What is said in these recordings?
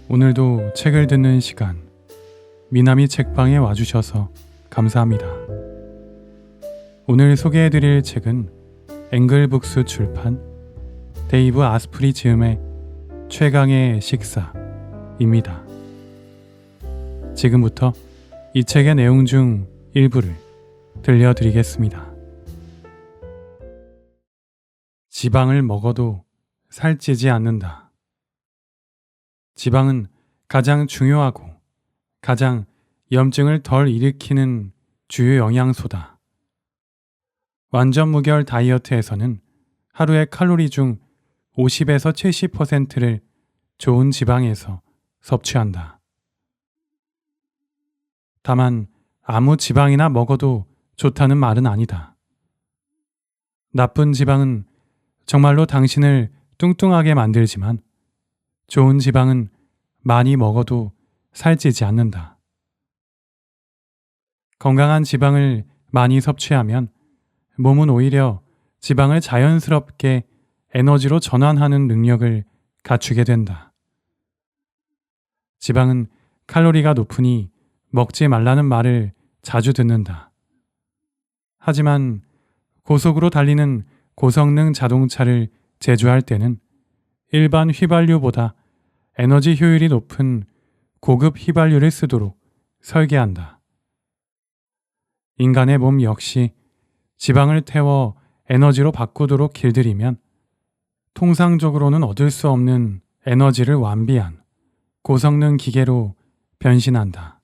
오늘도 책을 듣는 시간, 미나미 책방에 와주셔서 감사합니다. 오늘 소개해드릴 책은 앵글북스 출판 데이브 아스프리 지음의 최강의 식사입니다. 지금부터 이 책의 내용 중 일부를 들려드리겠습니다. 지방을 먹어도 살찌지 않는다. 지방은 가장 중요하고 가장 염증을 덜 일으키는 주요 영양소다. 완전 무결 다이어트에서는 하루의 칼로리 중 50에서 70%를 좋은 지방에서 섭취한다. 다만 아무 지방이나 먹어도 좋다는 말은 아니다. 나쁜 지방은 정말로 당신을 뚱뚱하게 만들지만 좋은 지방은 많이 먹어도 살찌지 않는다. 건강한 지방을 많이 섭취하면 몸은 오히려 지방을 자연스럽게 에너지로 전환하는 능력을 갖추게 된다. 지방은 칼로리가 높으니 먹지 말라는 말을 자주 듣는다. 하지만 고속으로 달리는 고성능 자동차를 제조할 때는 일반 휘발유보다 에너지 효율이 높은 고급 휘발유를 쓰도록 설계한다. 인간의 몸 역시 지방을 태워 에너지로 바꾸도록 길들이면 통상적으로는 얻을 수 없는 에너지를 완비한 고성능 기계로 변신한다.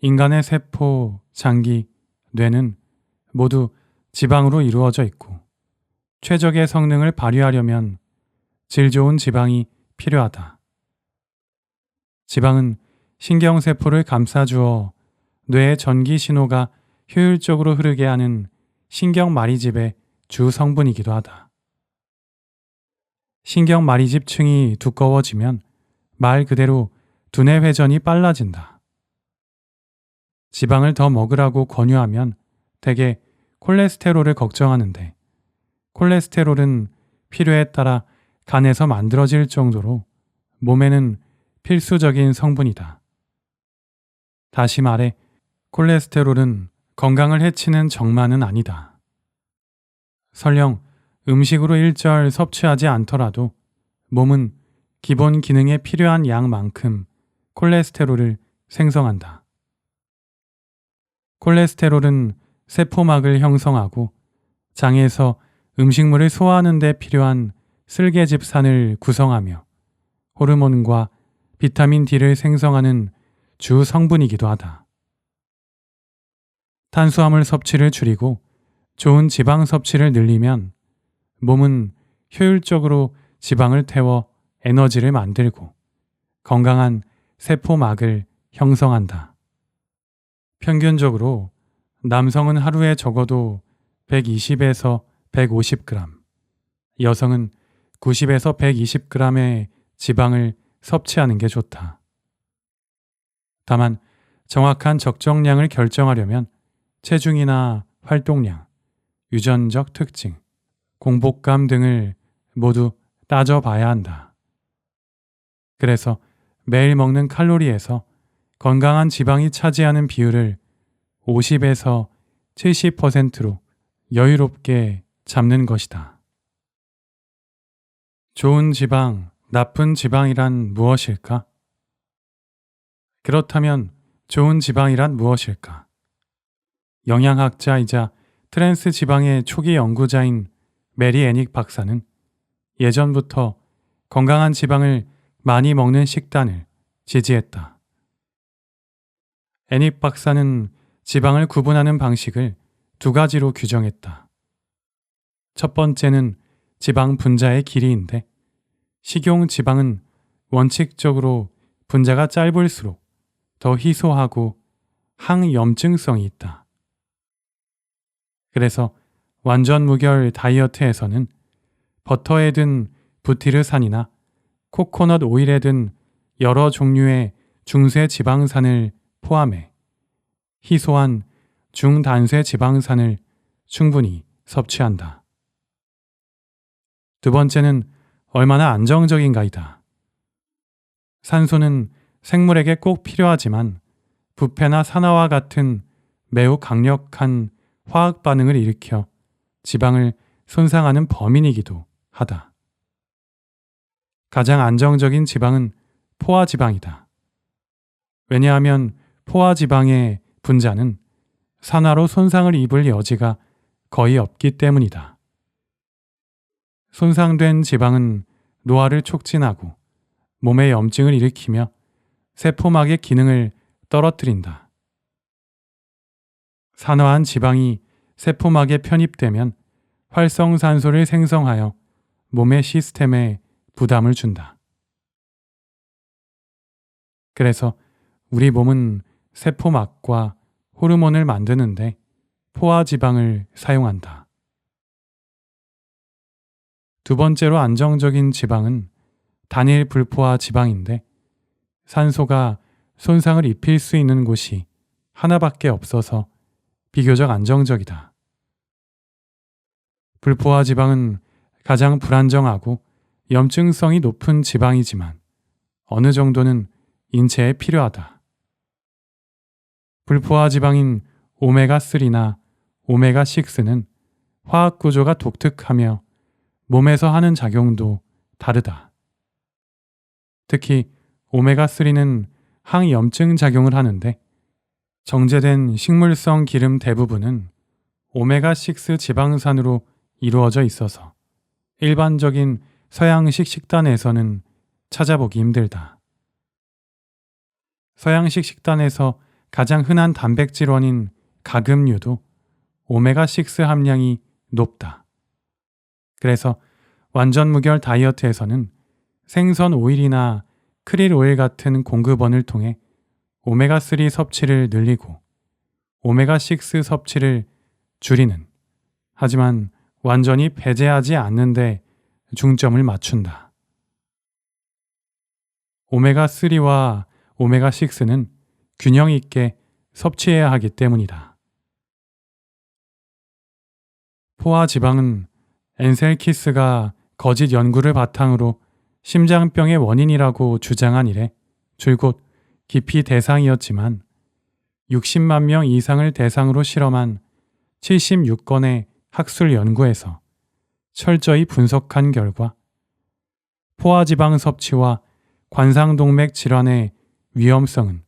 인간의 세포, 장기, 뇌는 모두 지방으로 이루어져 있고 최적의 성능을 발휘하려면 질 좋은 지방이 필요하다. 지방은 신경세포를 감싸주어 뇌의 전기 신호가 효율적으로 흐르게 하는 신경마리집의 주 성분이기도 하다. 신경마리집층이 두꺼워지면 말 그대로 두뇌 회전이 빨라진다. 지방을 더 먹으라고 권유하면 대개 콜레스테롤을 걱정하는데 콜레스테롤은 필요에 따라 간에서 만들어질 정도로 몸에는 필수적인 성분이다. 다시 말해 콜레스테롤은 건강을 해치는 정만은 아니다. 설령 음식으로 일절 섭취하지 않더라도 몸은 기본 기능에 필요한 양만큼 콜레스테롤을 생성한다. 콜레스테롤은 세포막을 형성하고 장에서 음식물을 소화하는 데 필요한 쓸개집산을 구성하며 호르몬과 비타민 D를 생성하는 주 성분이기도 하다. 탄수화물 섭취를 줄이고 좋은 지방 섭취를 늘리면 몸은 효율적으로 지방을 태워 에너지를 만들고 건강한 세포막을 형성한다. 평균적으로 남성은 하루에 적어도 120에서 150g, 여성은 90에서 120g의 지방을 섭취하는 게 좋다. 다만 정확한 적정량을 결정하려면 체중이나 활동량, 유전적 특징, 공복감 등을 모두 따져봐야 한다. 그래서 매일 먹는 칼로리에서 건강한 지방이 차지하는 비율을 50에서 70%로 여유롭게 잡는 것이다. 좋은 지방, 나쁜 지방이란 무엇일까? 그렇다면 좋은 지방이란 무엇일까? 영양학자이자 트랜스 지방의 초기 연구자인 메리 애닉 박사는 예전부터 건강한 지방을 많이 먹는 식단을 지지했다. 애닉 박사는 지방을 구분하는 방식을 두 가지로 규정했다. 첫 번째는 지방 분자의 길이인데 식용 지방은 원칙적으로 분자가 짧을수록 더 희소하고 항염증성이 있다. 그래서 완전 무결 다이어트에서는 버터에 든 부티르산이나 코코넛 오일에 든 여러 종류의 중세 지방산을 포함해 희소한 중단세 지방산을 충분히 섭취한다. 두 번째는 얼마나 안정적인가이다. 산소는 생물에게 꼭 필요하지만 부패나 산화와 같은 매우 강력한 화학 반응을 일으켜 지방을 손상하는 범인이기도 하다. 가장 안정적인 지방은 포화지방이다. 왜냐하면 포화지방의 분자는 산화로 손상을 입을 여지가 거의 없기 때문이다. 손상된 지방은 노화를 촉진하고 몸에 염증을 일으키며 세포막의 기능을 떨어뜨린다. 산화한 지방이 세포막에 편입되면 활성산소를 생성하여 몸의 시스템에 부담을 준다. 그래서 우리 몸은 세포막과 호르몬을 만드는데 포화지방을 사용한다. 두 번째로 안정적인 지방은 단일 불포화 지방인데 산소가 손상을 입힐 수 있는 곳이 하나밖에 없어서 비교적 안정적이다. 불포화 지방은 가장 불안정하고 염증성이 높은 지방이지만 어느 정도는 인체에 필요하다. 불포화 지방인 오메가3나 오메가6는 화학 구조가 독특하며 몸에서 하는 작용도 다르다. 특히 오메가3는 항염증 작용을 하는데 정제된 식물성 기름 대부분은 오메가6 지방산으로 이루어져 있어서 일반적인 서양식 식단에서는 찾아보기 힘들다. 서양식 식단에서 가장 흔한 단백질원인 가금류도 오메가6 함량이 높다. 그래서 완전 무결 다이어트에서는 생선 오일이나 크릴 오일 같은 공급원을 통해 오메가3 섭취를 늘리고 오메가6 섭취를 줄이는, 하지만 완전히 배제하지 않는데 중점을 맞춘다. 오메가3와 오메가6는 균형 있게 섭취해야 하기 때문이다. 포화지방은 엔셀키스가 거짓 연구를 바탕으로 심장병의 원인이라고 주장한 이래 줄곧 기피 대상이었지만 60만 명 이상을 대상으로 실험한 76건의 학술 연구에서 철저히 분석한 결과 포화지방 섭취와 관상동맥 질환의 위험성은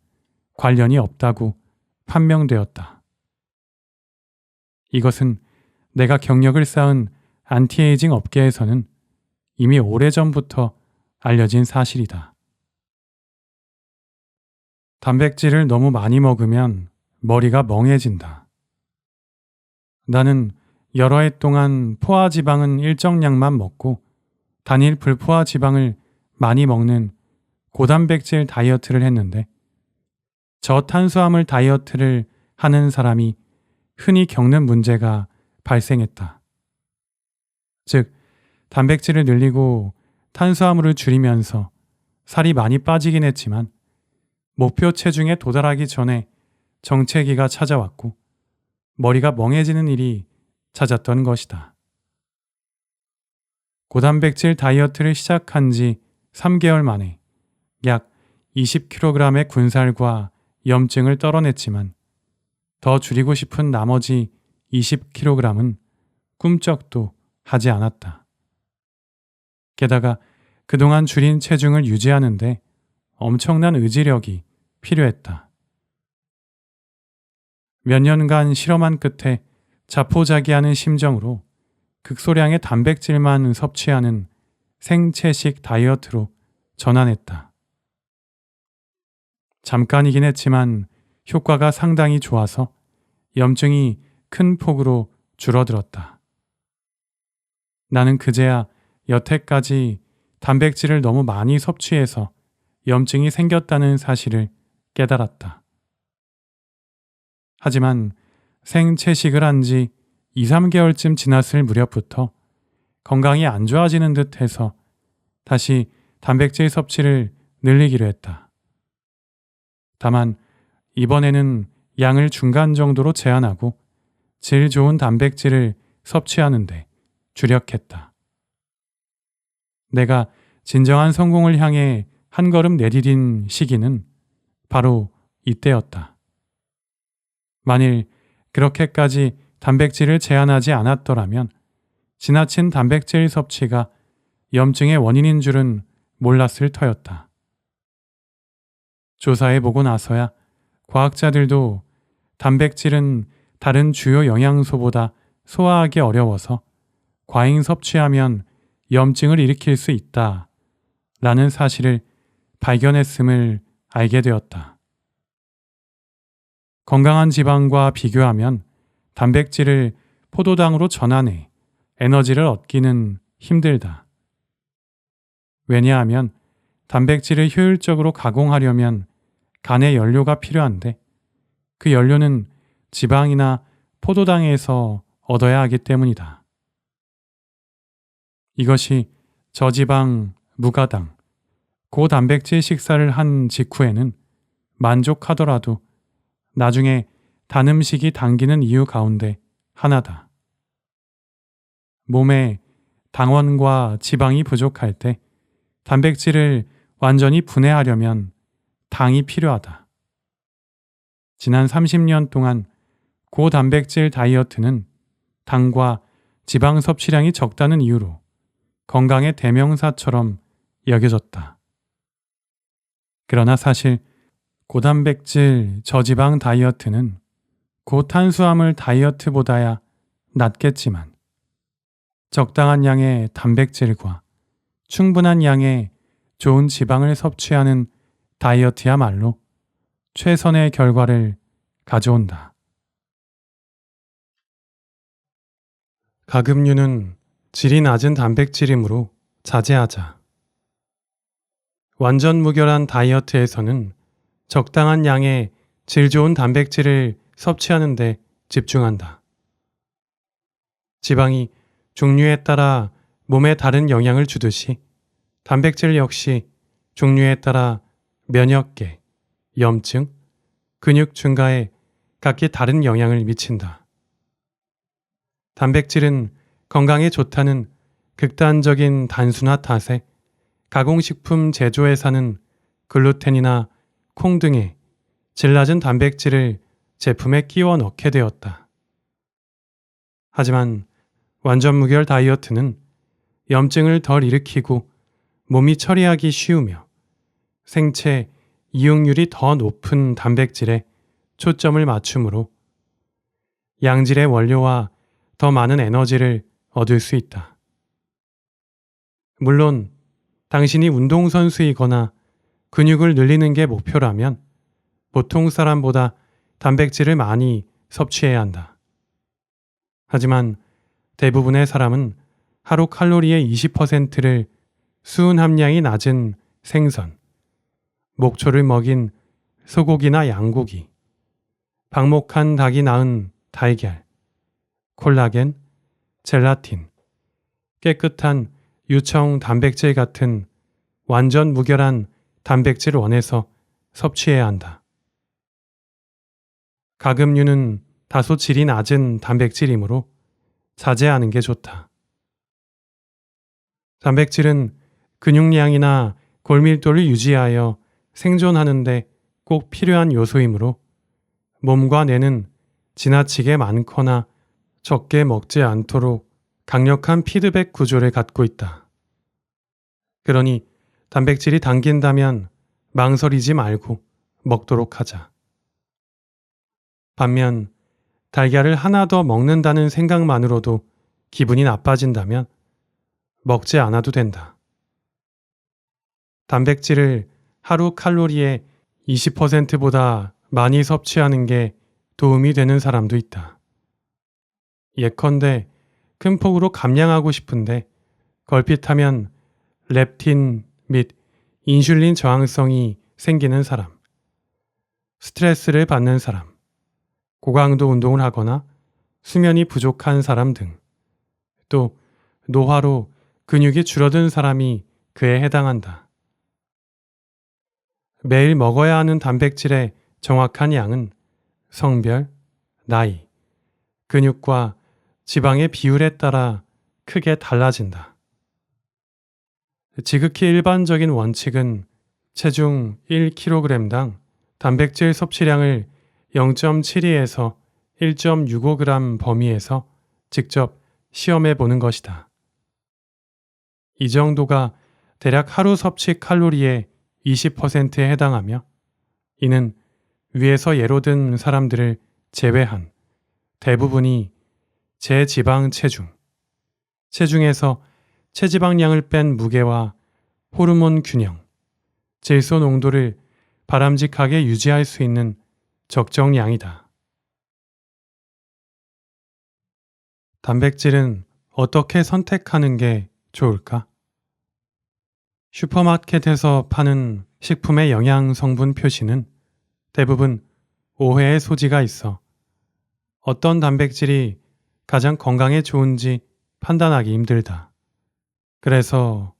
관련이 없다고 판명되었다. 이것은 내가 경력을 쌓은 안티에이징 업계에서는 이미 오래전부터 알려진 사실이다. 단백질을 너무 많이 먹으면 머리가 멍해진다. 나는 여러 해 동안 포화지방은 일정량만 먹고 단일 불포화 지방을 많이 먹는 고단백질 다이어트를 했는데 저탄수화물 다이어트를 하는 사람이 흔히 겪는 문제가 발생했다. 즉, 단백질을 늘리고 탄수화물을 줄이면서 살이 많이 빠지긴 했지만 목표 체중에 도달하기 전에 정체기가 찾아왔고 머리가 멍해지는 일이 잦았던 것이다. 고단백질 다이어트를 시작한 지 3개월 만에 약 20kg의 군살과 염증을 떨어냈지만 더 줄이고 싶은 나머지 20kg은 꿈쩍도 하지 않았다. 게다가 그동안 줄인 체중을 유지하는데 엄청난 의지력이 필요했다. 몇 년간 실험한 끝에 자포자기하는 심정으로 극소량의 단백질만 섭취하는 생채식 다이어트로 전환했다. 잠깐이긴 했지만 효과가 상당히 좋아서 염증이 큰 폭으로 줄어들었다. 나는 그제야 여태까지 단백질을 너무 많이 섭취해서 염증이 생겼다는 사실을 깨달았다. 하지만 생채식을 한 지 2, 3개월쯤 지났을 무렵부터 건강이 안 좋아지는 듯 해서 다시 단백질 섭취를 늘리기로 했다. 다만 이번에는 양을 중간 정도로 제한하고 질 좋은 단백질을 섭취하는데 주력했다. 내가 진정한 성공을 향해 한 걸음 내디딘 시기는 바로 이때였다. 만일 그렇게까지 단백질을 제한하지 않았더라면 지나친 단백질 섭취가 염증의 원인인 줄은 몰랐을 터였다. 조사해보고 나서야 과학자들도 단백질은 다른 주요 영양소보다 소화하기 어려워서 과잉 섭취하면 염증을 일으킬 수 있다 라는 사실을 발견했음을 알게 되었다. 건강한 지방과 비교하면 단백질을 포도당으로 전환해 에너지를 얻기는 힘들다. 왜냐하면 단백질을 효율적으로 가공하려면 간의 연료가 필요한데 그 연료는 지방이나 포도당에서 얻어야 하기 때문이다. 이것이 저지방, 무가당, 고단백질 식사를 한 직후에는 만족하더라도 나중에 단 음식이 당기는 이유 가운데 하나다. 몸에 당원과 지방이 부족할 때 단백질을 완전히 분해하려면 당이 필요하다. 지난 30년 동안 고단백질 다이어트는 당과 지방 섭취량이 적다는 이유로 건강의 대명사처럼 여겨졌다. 그러나 사실 고단백질 저지방 다이어트는 고탄수화물 다이어트보다야 낫겠지만 적당한 양의 단백질과 충분한 양의 좋은 지방을 섭취하는 다이어트야말로 최선의 결과를 가져온다. 가금류는 질이 낮은 단백질이므로 자제하자. 완전 무결한 다이어트에서는 적당한 양의 질 좋은 단백질을 섭취하는 데 집중한다. 지방이 종류에 따라 몸에 다른 영향을 주듯이 단백질 역시 종류에 따라 면역계, 염증, 근육 증가에 각기 다른 영향을 미친다. 단백질은 건강에 좋다는 극단적인 단순화 탓에 가공식품 제조회사는 글루텐이나 콩 등의 질 낮은 단백질을 제품에 끼워 넣게 되었다. 하지만 완전 무결 다이어트는 염증을 덜 일으키고 몸이 처리하기 쉬우며 생체 이용률이 더 높은 단백질에 초점을 맞추므로 양질의 원료와 더 많은 에너지를 얻을 수 있다. 물론 당신이 운동선수이거나 근육을 늘리는 게 목표라면 보통 사람보다 단백질을 많이 섭취해야 한다. 하지만 대부분의 사람은 하루 칼로리의 20%를 수은 함량이 낮은 생선, 목초를 먹인 소고기나 양고기, 방목한 닭이 낳은 달걀, 콜라겐, 젤라틴, 깨끗한 유청 단백질 같은 완전 무결한 단백질 원에서 섭취해야 한다. 가금류는 다소 질이 낮은 단백질이므로 자제하는 게 좋다. 단백질은 근육량이나 골밀도를 유지하여 생존하는 데 꼭 필요한 요소이므로 몸과 뇌는 지나치게 많거나 적게 먹지 않도록 강력한 피드백 구조를 갖고 있다. 그러니 단백질이 당긴다면 망설이지 말고 먹도록 하자. 반면 달걀을 하나 더 먹는다는 생각만으로도 기분이 나빠진다면 먹지 않아도 된다. 단백질을 하루 칼로리의 20%보다 많이 섭취하는 게 도움이 되는 사람도 있다. 예컨대 큰 폭으로 감량하고 싶은데 걸핏하면 렙틴 및 인슐린 저항성이 생기는 사람, 스트레스를 받는 사람, 고강도 운동을 하거나 수면이 부족한 사람 등, 또 노화로 근육이 줄어든 사람이 그에 해당한다. 매일 먹어야 하는 단백질의 정확한 양은 성별, 나이, 근육과 지방의 비율에 따라 크게 달라진다. 지극히 일반적인 원칙은 체중 1kg당 단백질 섭취량을 0.72에서 1.65g 범위에서 직접 시험해 보는 것이다. 이 정도가 대략 하루 섭취 칼로리의 20%에 해당하며 이는 위에서 예로 든 사람들을 제외한 대부분이 제지방 체중에서 체지방량을 뺀 무게와 호르몬 균형, 질소 농도를 바람직하게 유지할 수 있는 적정량이다. 단백질은 어떻게 선택하는 게 좋을까? 슈퍼마켓에서 파는 식품의 영양 성분 표시는 대부분 오해의 소지가 있어 어떤 단백질이 가장 건강에 좋은지 판단하기 힘들다. 그래서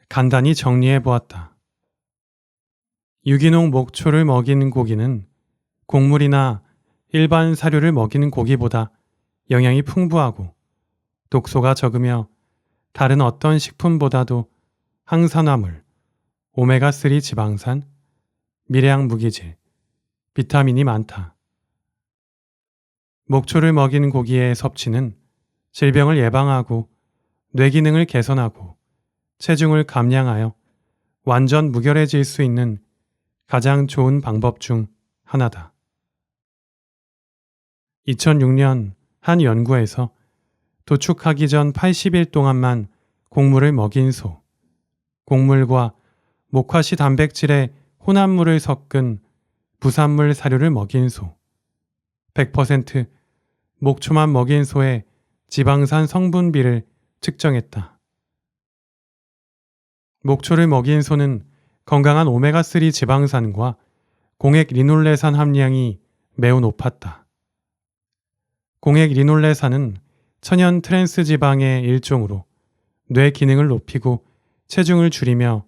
간단히 정리해 보았다. 유기농 목초를 먹이는 고기는 곡물이나 일반 사료를 먹이는 고기보다 영양이 풍부하고 독소가 적으며 다른 어떤 식품보다도 항산화물, 오메가3 지방산, 미량 무기질, 비타민이 많다. 목초를 먹이는 고기의 섭취는 질병을 예방하고 뇌 기능을 개선하고 체중을 감량하여 완전 무결해질 수 있는 가장 좋은 방법 중 하나다. 2006년 한 연구에서 도축하기 전 80일 동안만 곡물을 먹인 소, 곡물과 목화씨 단백질의 혼합물을 섞은 부산물 사료를 먹인 소, 100% 목초만 먹인 소의 지방산 성분비를 측정했다. 목초를 먹인 소는 건강한 오메가3 지방산과 공액 리놀레산 함량이 매우 높았다. 공액 리놀레산은 천연 트랜스 지방의 일종으로 뇌 기능을 높이고 체중을 줄이며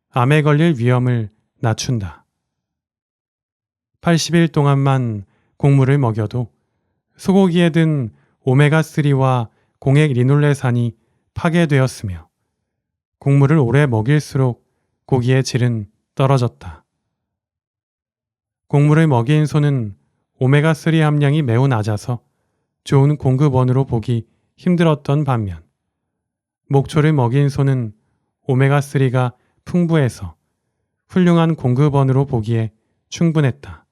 암에 걸릴 위험을 낮춘다. 80일 동안만 곡물을 먹여도 소고기에 든 오메가3와 공액 리놀레산이 파괴되었으며 곡물을 오래 먹일수록 고기의 질은 떨어졌다. 곡물을 먹인 소는 오메가3 함량이 매우 낮아서 좋은 공급원으로 보기 힘들었던 반면 목초를 먹인 소는 오메가3가 풍부해서 훌륭한 공급원으로 보기에 충분했다.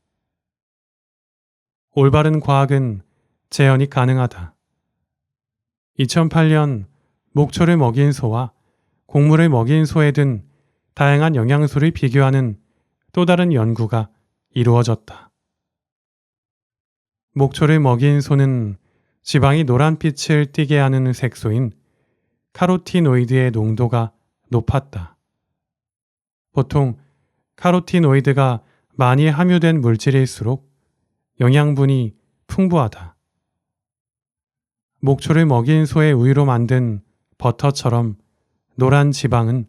올바른 과학은 재현이 가능하다. 2008년 목초를 먹인 소와 곡물을 먹인 소에 든 다양한 영양소를 비교하는 또 다른 연구가 이루어졌다. 목초를 먹인 소는 지방이 노란빛을 띠게 하는 색소인 카로티노이드의 농도가 높았다. 보통 카로티노이드가 많이 함유된 물질일수록 영양분이 풍부하다. 목초를 먹인 소의 우유로 만든 버터처럼 노란 지방은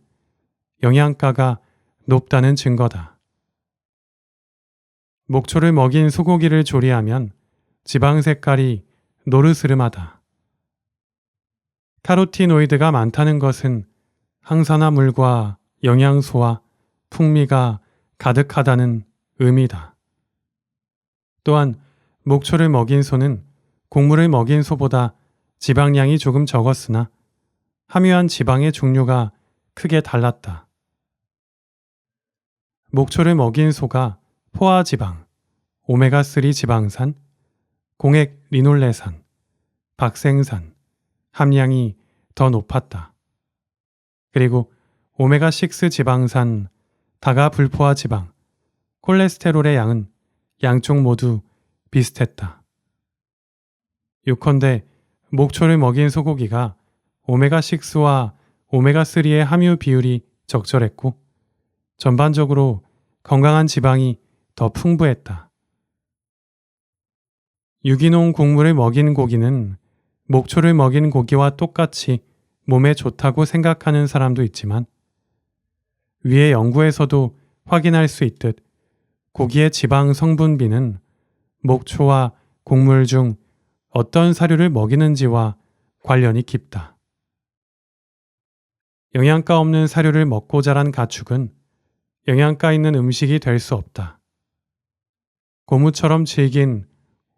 영양가가 높다는 증거다. 목초를 먹인 소고기를 조리하면 지방 색깔이 노르스름하다. 카로티노이드가 많다는 것은 항산화물과 영양소와 풍미가 가득하다는 의미다. 또한 목초를 먹인 소는 곡물을 먹인 소보다 지방량이 조금 적었으나 함유한 지방의 종류가 크게 달랐다. 목초를 먹인 소가 포화지방, 오메가3 지방산, 공액 리놀레산, 박생산 함량이 더 높았다. 그리고 오메가6 지방산, 다가불포화 지방, 콜레스테롤의 양은 양쪽 모두 비슷했다. 요컨대 목초를 먹인 소고기가 오메가6와 오메가3의 함유 비율이 적절했고 전반적으로 건강한 지방이 더 풍부했다. 유기농 곡물을 먹인 고기는 목초를 먹인 고기와 똑같이 몸에 좋다고 생각하는 사람도 있지만 위의 연구에서도 확인할 수 있듯 고기의 지방 성분비는 목초와 곡물 중 어떤 사료를 먹이는지와 관련이 깊다. 영양가 없는 사료를 먹고 자란 가축은 영양가 있는 음식이 될 수 없다. 고무처럼 질긴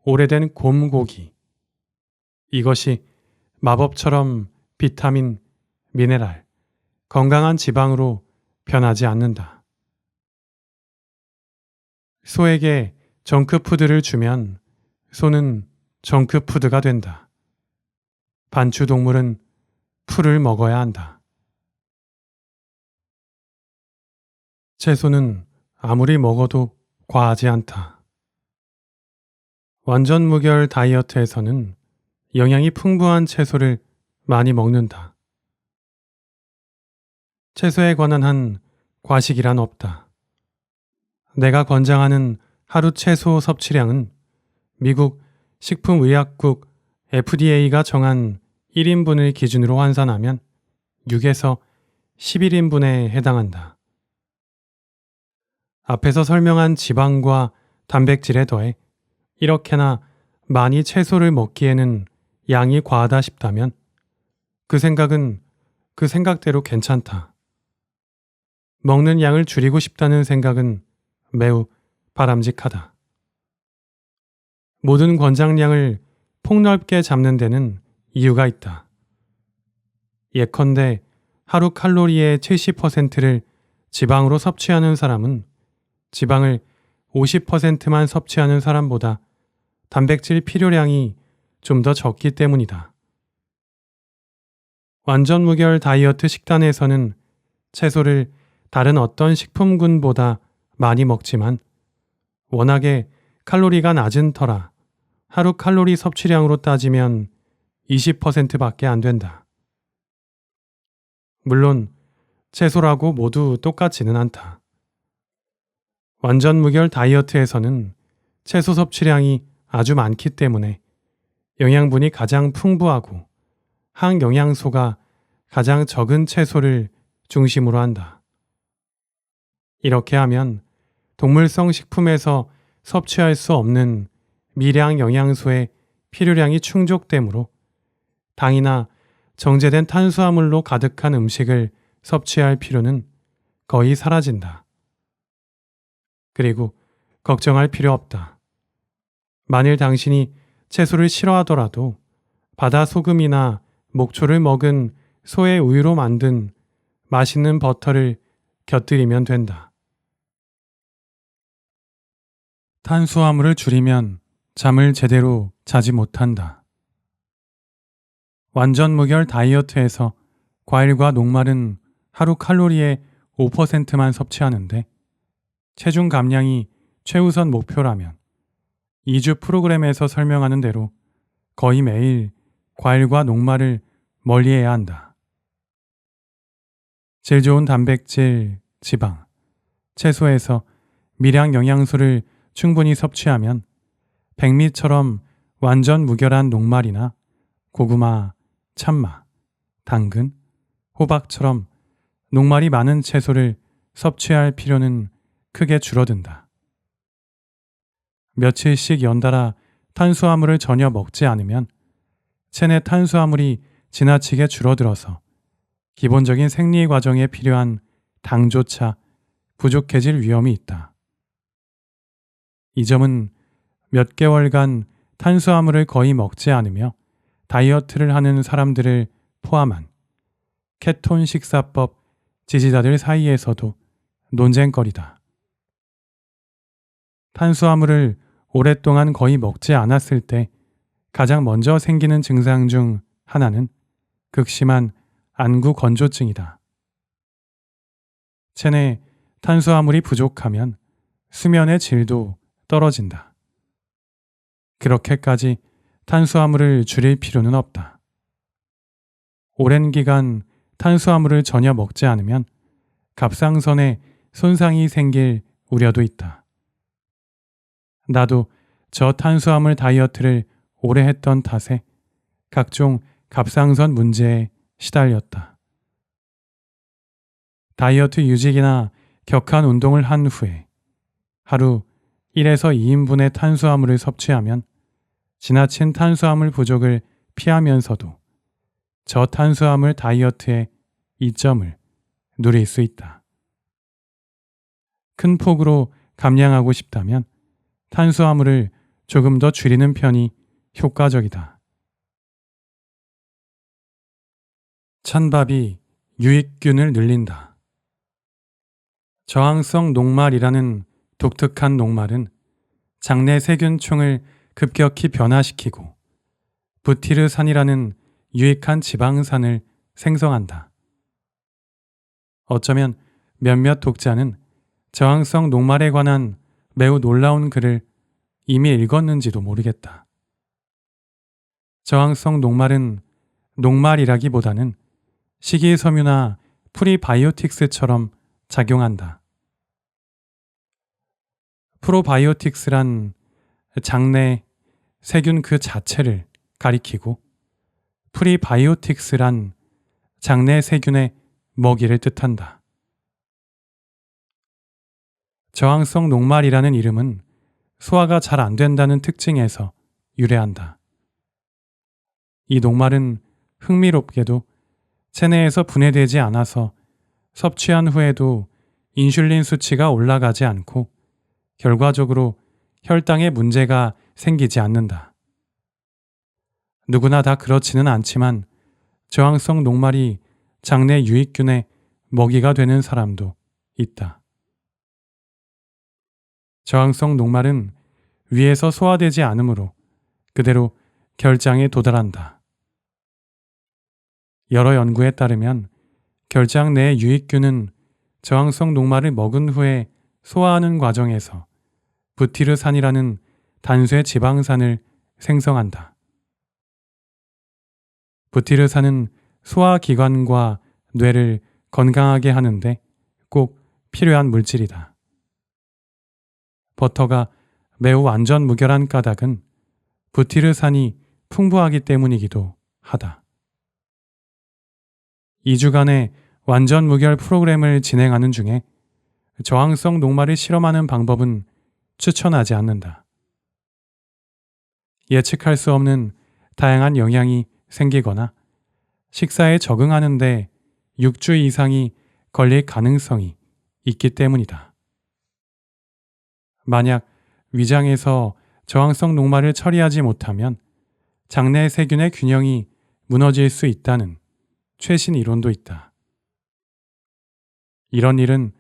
오래된 곰고기. 이것이 마법처럼 비타민, 미네랄, 건강한 지방으로 변하지 않는다. 소에게 정크푸드를 주면 소는 정크푸드가 된다. 반추동물은 풀을 먹어야 한다. 채소는 아무리 먹어도 과하지 않다. 완전 무결 다이어트에서는 영양이 풍부한 채소를 많이 먹는다. 채소에 관한 한 과식이란 없다. 내가 권장하는 하루 채소 섭취량은 미국 식품의약국 FDA가 정한 1인분을 기준으로 환산하면 6에서 11인분에 해당한다. 앞에서 설명한 지방과 단백질에 더해 이렇게나 많이 채소를 먹기에는 양이 과하다 싶다면 그 생각은 그 생각대로 괜찮다. 먹는 양을 줄이고 싶다는 생각은 매우 바람직하다. 모든 권장량을 폭넓게 잡는 데는 이유가 있다. 예컨대 하루 칼로리의 70%를 지방으로 섭취하는 사람은 지방을 50%만 섭취하는 사람보다 단백질 필요량이 좀 더 적기 때문이다. 완전 무결 다이어트 식단에서는 채소를 다른 어떤 식품군보다 많이 먹지만 워낙에 칼로리가 낮은 터라 하루 칼로리 섭취량으로 따지면 20%밖에 안 된다. 물론 채소라고 모두 똑같지는 않다. 완전 무결 다이어트에서는 채소 섭취량이 아주 많기 때문에 영양분이 가장 풍부하고 항영양소가 가장 적은 채소를 중심으로 한다. 이렇게 하면 동물성 식품에서 섭취할 수 없는 미량 영양소의 필요량이 충족되므로 당이나 정제된 탄수화물로 가득한 음식을 섭취할 필요는 거의 사라진다. 그리고 걱정할 필요 없다. 만일 당신이 채소를 싫어하더라도 바다 소금이나 목초를 먹은 소의 우유로 만든 맛있는 버터를 곁들이면 된다. 탄수화물을 줄이면 잠을 제대로 자지 못한다. 완전 무결 다이어트에서 과일과 녹말은 하루 칼로리의 5%만 섭취하는데 체중 감량이 최우선 목표라면 2주 프로그램에서 설명하는 대로 거의 매일 과일과 녹말을 멀리해야 한다. 질 좋은 단백질, 지방, 채소에서 미량 영양소를 충분히 섭취하면 백미처럼 완전 무결한 녹말이나 고구마, 참마, 당근, 호박처럼 녹말이 많은 채소를 섭취할 필요는 크게 줄어든다. 며칠씩 연달아 탄수화물을 전혀 먹지 않으면 체내 탄수화물이 지나치게 줄어들어서 기본적인 생리 과정에 필요한 당조차 부족해질 위험이 있다. 이 점은 몇 개월간 탄수화물을 거의 먹지 않으며 다이어트를 하는 사람들을 포함한 케톤 식사법 지지자들 사이에서도 논쟁거리다. 탄수화물을 오랫동안 거의 먹지 않았을 때 가장 먼저 생기는 증상 중 하나는 극심한 안구 건조증이다. 체내 탄수화물이 부족하면 수면의 질도 떨어진다. 그렇게까지 탄수화물을 줄일 필요는 없다. 오랜 기간 탄수화물을 전혀 먹지 않으면 갑상선에 손상이 생길 우려도 있다. 나도 저탄수화물 다이어트를 오래 했던 탓에 각종 갑상선 문제에 시달렸다. 다이어트 유지기나 격한 운동을 한 후에 하루 1에서 2인분의 탄수화물을 섭취하면 지나친 탄수화물 부족을 피하면서도 저탄수화물 다이어트의 이점을 누릴 수 있다. 큰 폭으로 감량하고 싶다면 탄수화물을 조금 더 줄이는 편이 효과적이다. 찬밥이 유익균을 늘린다. 저항성 녹말이라는 독특한 녹말은 장내 세균총을 급격히 변화시키고 부티르산이라는 유익한 지방산을 생성한다. 어쩌면 몇몇 독자는 저항성 녹말에 관한 매우 놀라운 글을 이미 읽었는지도 모르겠다. 저항성 녹말은 녹말이라기보다는 식이섬유나 프리바이오틱스처럼 작용한다. 프로바이오틱스란 장내 세균 그 자체를 가리키고 프리바이오틱스란 장내 세균의 먹이를 뜻한다. 저항성 녹말이라는 이름은 소화가 잘 안 된다는 특징에서 유래한다. 이 녹말은 흥미롭게도 체내에서 분해되지 않아서 섭취한 후에도 인슐린 수치가 올라가지 않고 결과적으로 혈당에 문제가 생기지 않는다. 누구나 다 그렇지는 않지만 저항성 녹말이 장내 유익균의 먹이가 되는 사람도 있다. 저항성 녹말은 위에서 소화되지 않으므로 그대로 결장에 도달한다. 여러 연구에 따르면 결장 내 유익균은 저항성 녹말을 먹은 후에 소화하는 과정에서 부티르산이라는 단쇄 지방산을 생성한다. 부티르산은 소화기관과 뇌를 건강하게 하는데 꼭 필요한 물질이다. 버터가 매우 완전 무결한 까닭은 부티르산이 풍부하기 때문이기도 하다. 2주간의 완전 무결 프로그램을 진행하는 중에 저항성 녹말을 실험하는 방법은 추천하지 않는다. 예측할 수 없는 다양한 영향이 생기거나 식사에 적응하는데 6주 이상이 걸릴 가능성이 있기 때문이다. 만약 위장에서 저항성 녹말을 처리하지 못하면 장내 세균의 균형이 무너질 수 있다는 최신 이론도 있다. 이런 일은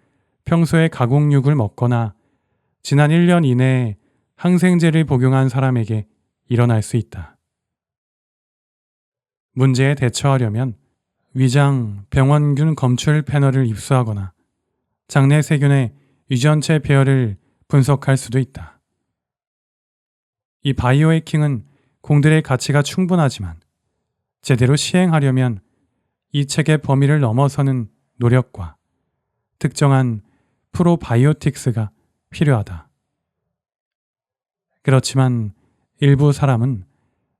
평소에 가공육을 먹거나 지난 1년 이내에 항생제를 복용한 사람에게 일어날 수 있다. 문제에 대처하려면 위장 병원균 검출 패널을 입수하거나 장내 세균의 유전체 배열을 분석할 수도 있다. 이 바이오해킹은 공들의 가치가 충분하지만 제대로 시행하려면 이 책의 범위를 넘어서는 노력과 특정한 프로바이오틱스가 필요하다. 그렇지만 일부 사람은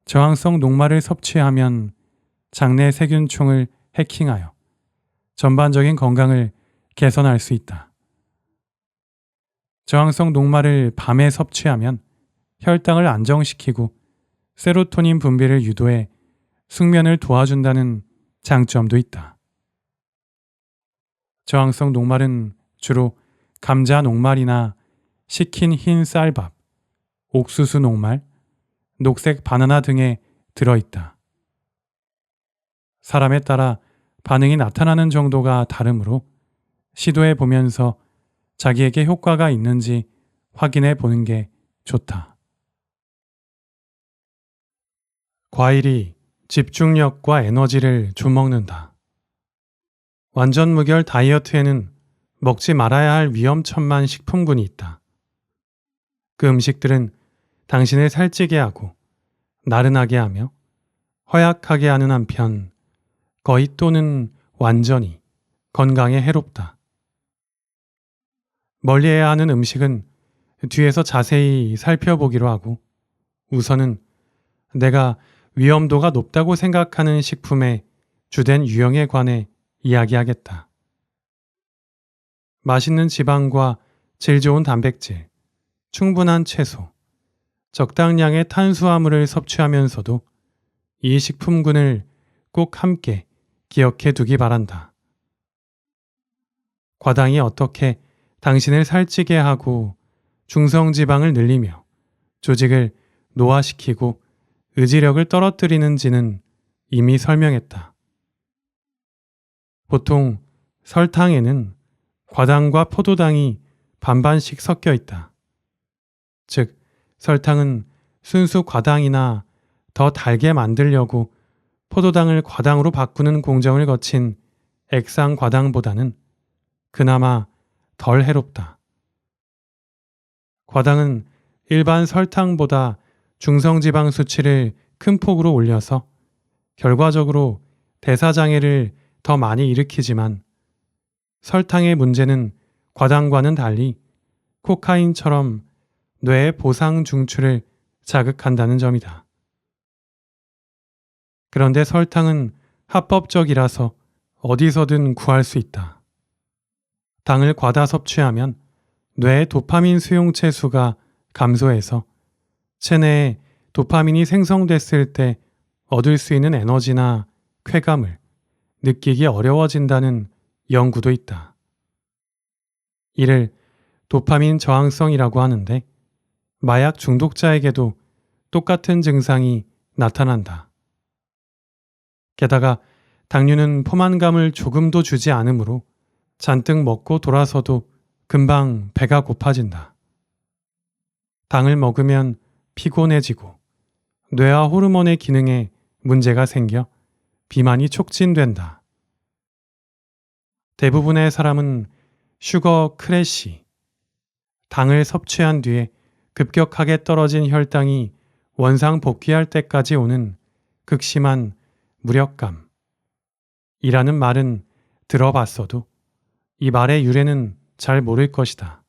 저항성 녹말을 섭취하면 장내 세균총을 해킹하여 전반적인 건강을 개선할 수 있다. 저항성 녹말을 밤에 섭취하면 혈당을 안정시키고 세로토닌 분비를 유도해 숙면을 도와준다는 장점도 있다. 저항성 녹말은 주로 감자 녹말이나 식힌 흰 쌀밥, 옥수수 녹말, 녹색 바나나 등에 들어있다. 사람에 따라 반응이 나타나는 정도가 다르므로 시도해 보면서 자기에게 효과가 있는지 확인해 보는 게 좋다. 과일이 집중력과 에너지를 주먹는다. 완전 무결 다이어트에는 먹지 말아야 할 위험천만 식품군이 있다. 그 음식들은 당신을 살찌게 하고 나른하게 하며 허약하게 하는 한편 거의 또는 완전히 건강에 해롭다. 멀리해야 하는 음식은 뒤에서 자세히 살펴보기로 하고 우선은 내가 위험도가 높다고 생각하는 식품의 주된 유형에 관해 이야기하겠다. 맛있는 지방과 질 좋은 단백질, 충분한 채소, 적당량의 탄수화물을 섭취하면서도 이 식품군을 꼭 함께 기억해 두기 바란다. 과당이 어떻게 당신을 살찌게 하고 중성지방을 늘리며 조직을 노화시키고 의지력을 떨어뜨리는지는 이미 설명했다. 보통 설탕에는 과당과 포도당이 반반씩 섞여 있다. 즉, 설탕은 순수 과당이나 더 달게 만들려고 포도당을 과당으로 바꾸는 공정을 거친 액상 과당보다는 그나마 덜 해롭다. 과당은 일반 설탕보다 중성지방 수치를 큰 폭으로 올려서 결과적으로 대사장애를 더 많이 일으키지만 설탕의 문제는 과당과는 달리 코카인처럼 뇌의 보상 중추를 자극한다는 점이다. 그런데 설탕은 합법적이라서 어디서든 구할 수 있다. 당을 과다 섭취하면 뇌의 도파민 수용체 수가 감소해서 체내에 도파민이 생성됐을 때 얻을 수 있는 에너지나 쾌감을 느끼기 어려워진다는 연구도 있다. 이를 도파민 저항성이라고 하는데 마약 중독자에게도 똑같은 증상이 나타난다. 게다가 당류는 포만감을 조금도 주지 않으므로 잔뜩 먹고 돌아서도 금방 배가 고파진다. 당을 먹으면 피곤해지고 뇌와 호르몬의 기능에 문제가 생겨 비만이 촉진된다. 대부분의 사람은 슈거 크래시, 당을 섭취한 뒤에 급격하게 떨어진 혈당이 원상 복귀할 때까지 오는 극심한 무력감이라는 말은 들어봤어도 이 말의 유래는 잘 모를 것이다.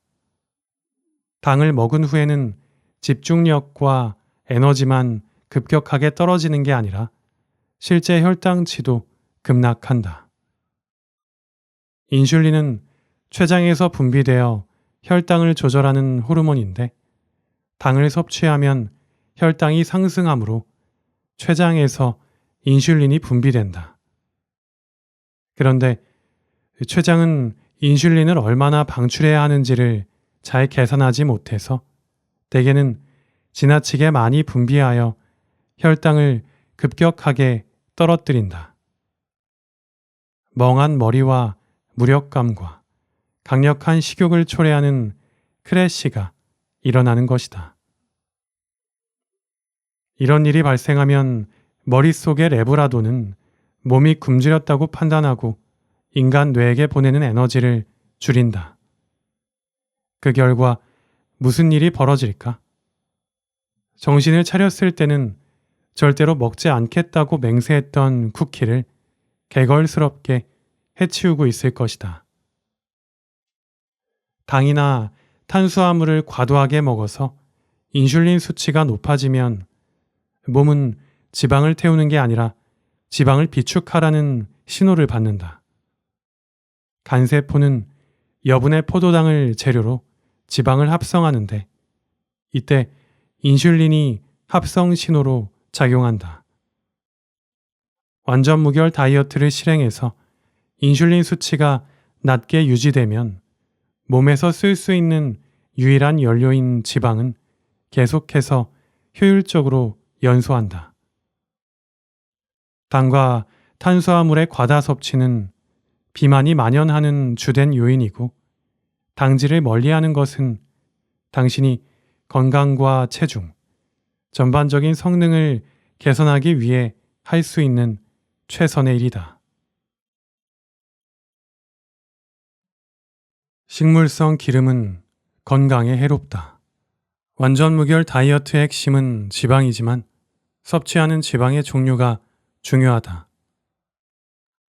당을 먹은 후에는 집중력과 에너지만 급격하게 떨어지는 게 아니라 실제 혈당치도 급락한다. 인슐린은 췌장에서 분비되어 혈당을 조절하는 호르몬인데 당을 섭취하면 혈당이 상승하므로 췌장에서 인슐린이 분비된다. 그런데 췌장은 인슐린을 얼마나 방출해야 하는지를 잘 계산하지 못해서 대개는 지나치게 많이 분비하여 혈당을 급격하게 떨어뜨린다. 멍한 머리와 무력감과 강력한 식욕을 초래하는 크래시가 일어나는 것이다. 이런 일이 발생하면 머릿속의 레브라도는 몸이 굶주렸다고 판단하고 인간 뇌에게 보내는 에너지를 줄인다. 그 결과 무슨 일이 벌어질까? 정신을 차렸을 때는 절대로 먹지 않겠다고 맹세했던 쿠키를 개걸스럽게 해치우고 있을 것이다. 당이나 탄수화물을 과도하게 먹어서 인슐린 수치가 높아지면 몸은 지방을 태우는 게 아니라 지방을 비축하라는 신호를 받는다. 간세포는 여분의 포도당을 재료로 지방을 합성하는데 이때 인슐린이 합성 신호로 작용한다. 완전 무결 다이어트를 실행해서 인슐린 수치가 낮게 유지되면 몸에서 쓸 수 있는 유일한 연료인 지방은 계속해서 효율적으로 연소한다. 당과 탄수화물의 과다 섭취는 비만이 만연하는 주된 요인이고 당질을 멀리하는 것은 당신이 건강과 체중, 전반적인 성능을 개선하기 위해 할 수 있는 최선의 일이다. 식물성 기름은 건강에 해롭다. 완전 무결 다이어트의 핵심은 지방이지만 섭취하는 지방의 종류가 중요하다.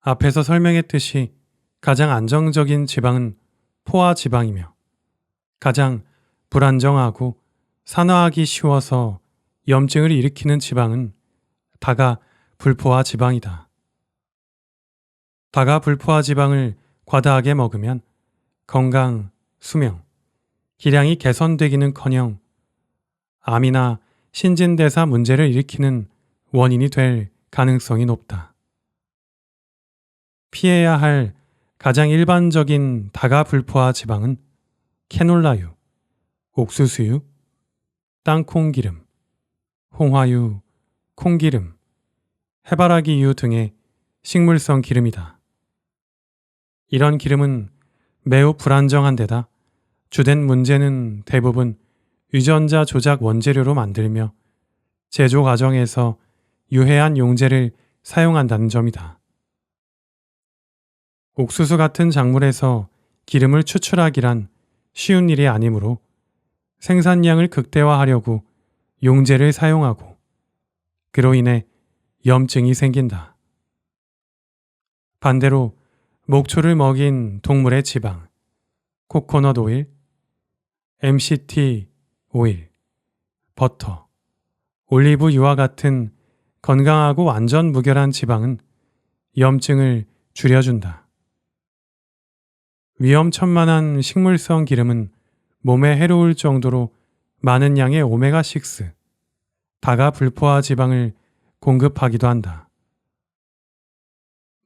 앞에서 설명했듯이 가장 안정적인 지방은 포화 지방이며 가장 불안정하고 산화하기 쉬워서 염증을 일으키는 지방은 다가 불포화 지방이다. 다가 불포화 지방을 과다하게 먹으면 건강, 수명, 기량이 개선되기는커녕 암이나 신진대사 문제를 일으키는 원인이 될 가능성이 높다. 피해야 할 가장 일반적인 다가 불포화 지방은 캐놀라유, 옥수수유, 땅콩기름, 홍화유, 콩기름, 해바라기유 등의 식물성 기름이다. 이런 기름은 매우 불안정한 데다 주된 문제는 대부분 유전자 조작 원재료로 만들며 제조 과정에서 유해한 용제를 사용한다는 점이다. 옥수수 같은 작물에서 기름을 추출하기란 쉬운 일이 아니므로 생산량을 극대화하려고 용제를 사용하고 그로 인해 염증이 생긴다. 반대로 목초를 먹인 동물의 지방, 코코넛 오일, MCT 오일, 버터, 올리브유와 같은 건강하고 완전 무결한 지방은 염증을 줄여준다. 위험천만한 식물성 기름은 몸에 해로울 정도로 많은 양의 오메가6, 다가불포화 지방을 공급하기도 한다.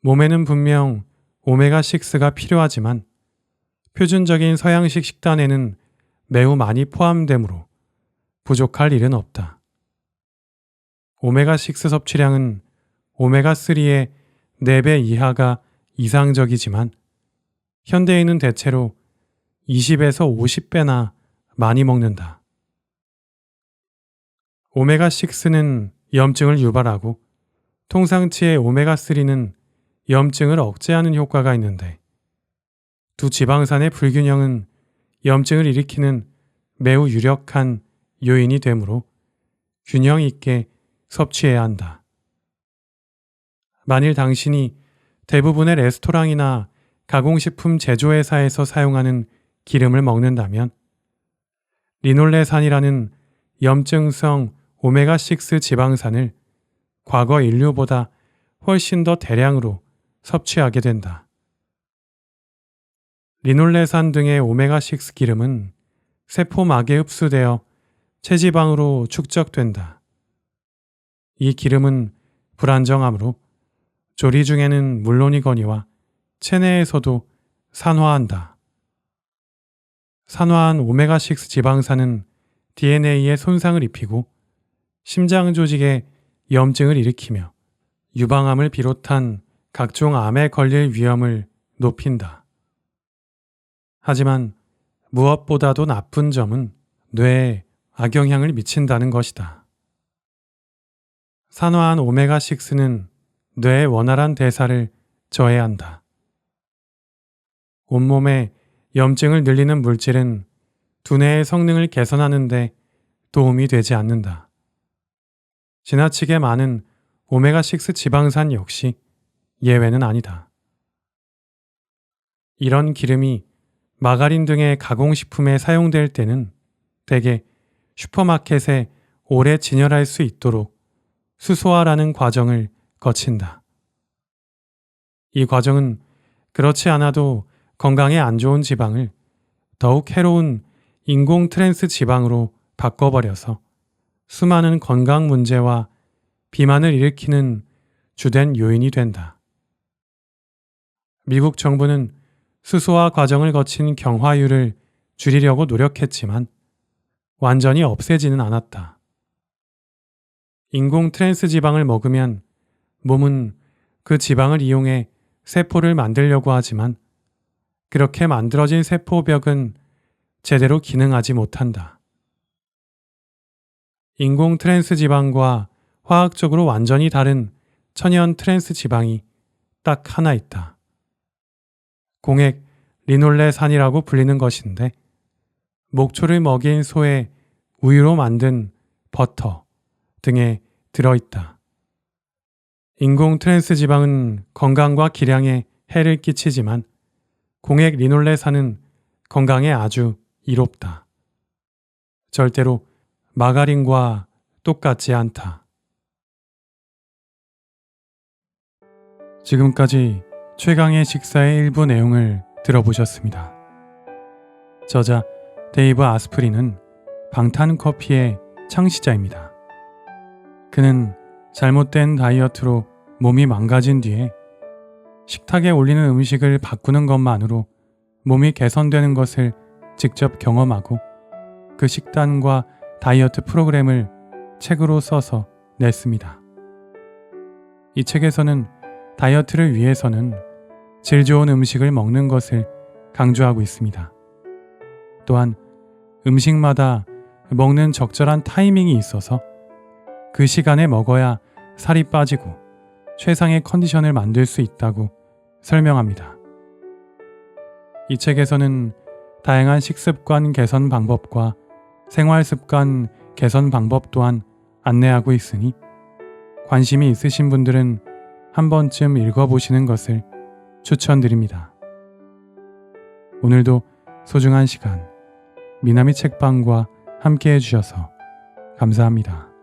몸에는 분명 오메가6가 필요하지만 표준적인 서양식 식단에는 매우 많이 포함되므로 부족할 일은 없다. 오메가6 섭취량은 오메가3의 4배 이하가 이상적이지만 현대인은 대체로 20에서 50배나 많이 먹는다. 오메가6는 염증을 유발하고 통상치의 오메가3는 염증을 억제하는 효과가 있는데 두 지방산의 불균형은 염증을 일으키는 매우 유력한 요인이 되므로 균형 있게 섭취해야 한다. 만일 당신이 대부분의 레스토랑이나 가공식품 제조회사에서 사용하는 기름을 먹는다면 리놀레산이라는 염증성 오메가6 지방산을 과거 인류보다 훨씬 더 대량으로 섭취하게 된다. 리놀레산 등의 오메가6 기름은 세포막에 흡수되어 체지방으로 축적된다. 이 기름은 불안정하므로 조리 중에는 물론이거니와 체내에서도 산화한다. 산화한 오메가6 지방산은 DNA에 손상을 입히고 심장 조직에 염증을 일으키며 유방암을 비롯한 각종 암에 걸릴 위험을 높인다. 하지만 무엇보다도 나쁜 점은 뇌에 악영향을 미친다는 것이다. 산화한 오메가6는 뇌의 원활한 대사를 저해한다. 온몸에 염증을 늘리는 물질은 두뇌의 성능을 개선하는 데 도움이 되지 않는다. 지나치게 많은 오메가6 지방산 역시 예외는 아니다. 이런 기름이 마가린 등의 가공식품에 사용될 때는 대개 슈퍼마켓에 오래 진열할 수 있도록 수소화라는 과정을 거친다. 이 과정은 그렇지 않아도 건강에 안 좋은 지방을 더욱 해로운 인공 트랜스 지방으로 바꿔버려서 수많은 건강 문제와 비만을 일으키는 주된 요인이 된다. 미국 정부는 수소화 과정을 거친 경화유를 줄이려고 노력했지만 완전히 없애지는 않았다. 인공 트랜스 지방을 먹으면 몸은 그 지방을 이용해 세포를 만들려고 하지만 그렇게 만들어진 세포벽은 제대로 기능하지 못한다. 인공 트랜스 지방과 화학적으로 완전히 다른 천연 트랜스 지방이 딱 하나 있다. 공액 리놀레산이라고 불리는 것인데 목초를 먹인 소의 우유로 만든 버터 등에 들어있다. 인공 트랜스 지방은 건강과 기량에 해를 끼치지만 공액 리놀레산은 건강에 아주 이롭다. 절대로 마가린과 똑같지 않다. 지금까지 최강의 식사의 일부 내용을 들어보셨습니다. 저자 데이브 아스프린은 방탄커피의 창시자입니다. 그는 잘못된 다이어트로 몸이 망가진 뒤에 식탁에 올리는 음식을 바꾸는 것만으로 몸이 개선되는 것을 직접 경험하고 그 식단과 다이어트 프로그램을 책으로 써서 냈습니다. 이 책에서는 다이어트를 위해서는 질 좋은 음식을 먹는 것을 강조하고 있습니다. 또한 음식마다 먹는 적절한 타이밍이 있어서 그 시간에 먹어야 살이 빠지고 최상의 컨디션을 만들 수 있다고 설명합니다. 이 책에서는 다양한 식습관 개선 방법과 생활습관 개선 방법 또한 안내하고 있으니 관심이 있으신 분들은 한 번쯤 읽어보시는 것을 추천드립니다. 오늘도 소중한 시간 미나미 책방과 함께 해주셔서 감사합니다.